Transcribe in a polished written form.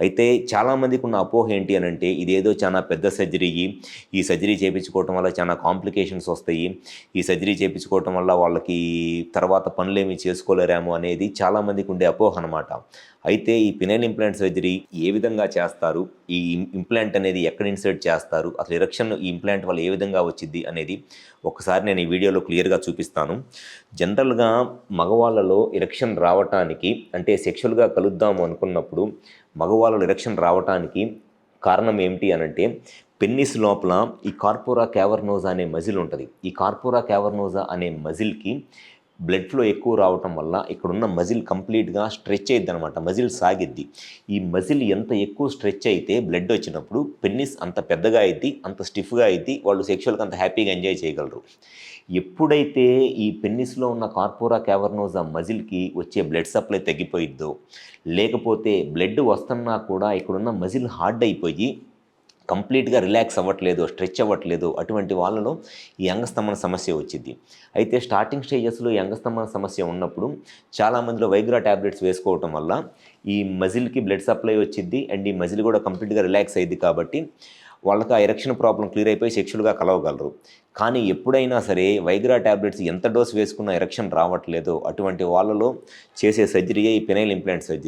అయితే చాలామందికి ఉన్న అపోహ ఏంటి అనంటే ఇదేదో చాలా పెద్ద సర్జరీ, ఈ సర్జరీ చేయించుకోవటం వల్ల చాలా కాంప్లికేషన్స్ వస్తాయి, ఈ సర్జరీ చేయించుకోవటం వల్ల వాళ్ళకి తర్వాత పనులేమీ చేసుకోలేరేమో అనేది చాలామందికి ఉండే అపోహ అనమాట. అయితే ఈ పినైల్ ఇంప్లాంట్ సర్జరీ ఏ విధంగా చేస్తారు, ఈ ఇంప్లాంట్ అనేది ఎక్కడ ఇన్సర్ట్ చేస్తారు, అసలు ఎరెక్షన్ ఈ ఇంప్లాంట్ వల్ల ఏ విధంగా వచ్చింది అనేది ఒకసారి నేను ఈ వీడియోలో క్లియర్గా చూపిస్తాను. జనరల్గా మగవాళ్ళలో ఎరెక్షన్ రావటానికి అంటే సెక్షువల్గా కలుద్దాము అనుకున్నప్పుడు మగవాళ్ళలో ఎరెక్షన్ రావటానికి కారణం ఏమిటి అనంటే పెన్నిస్ లోపల ఈ కార్పోరా క్యావర్నోజా అనే మజిల్ ఉంటుంది. ఈ కార్పోరా క్యావర్నోజా అనే మజిల్కి బ్లడ్ ఫ్లో ఎక్కువ రావటం వల్ల ఇక్కడున్న మజిల్ కంప్లీట్గా స్ట్రెచ్ అయ్యిద్ది అనమాట, మజిల్ సాగిద్ది. ఈ మజిల్ ఎంత ఎక్కువ స్ట్రెచ్ అయితే బ్లడ్ వచ్చినప్పుడు పెన్నిస్ అంత పెద్దగా అయింది, అంత స్టిఫ్గా అయింది, వాళ్ళు సెక్షువల్గా అంత హ్యాపీగా ఎంజాయ్ చేయగలరు. ఎప్పుడైతే ఈ పెన్నిస్లో ఉన్న కార్పోరా క్యావర్నోజా మజిల్కి వచ్చే బ్లడ్ సప్లై తగ్గిపోయిద్దో, లేకపోతే బ్లడ్ వస్తున్నా కూడా ఇక్కడున్న మజిల్ హార్డ్ అయిపోయి కంప్లీట్గా రిలాక్స్ అవ్వట్లేదు, స్ట్రెచ్ అవ్వట్లేదు, అటువంటి వాళ్ళలో ఈ అంగస్తంభన సమస్య వచ్చింది. అయితే స్టార్టింగ్ స్టేజెస్లో ఈ అంగస్తంభన సమస్య ఉన్నప్పుడు చాలామందిలో వైగ్రా ట్యాబ్లెట్స్ వేసుకోవటం వల్ల ఈ మజిల్కి బ్లడ్ సప్లై వచ్చింది అండ్ ఈ మజిల్ కూడా కంప్లీట్గా రిలాక్స్ అయ్యింది కాబట్టి వాళ్ళకి ఆ ఎరెక్షన్ ప్రాబ్లం క్లియర్ అయిపోయి సెక్షువల్గా కలవగలరు. కానీ ఎప్పుడైనా సరే వైగ్రా ట్యాబ్లెట్స్ ఎంత డోస్ వేసుకున్నా ఎరెక్షన్ రావట్లేదో అటువంటి వాళ్ళలో చేసే సర్జరీయే ఈ పెనైల్ ఇంప్లాంట్ సర్జరీ.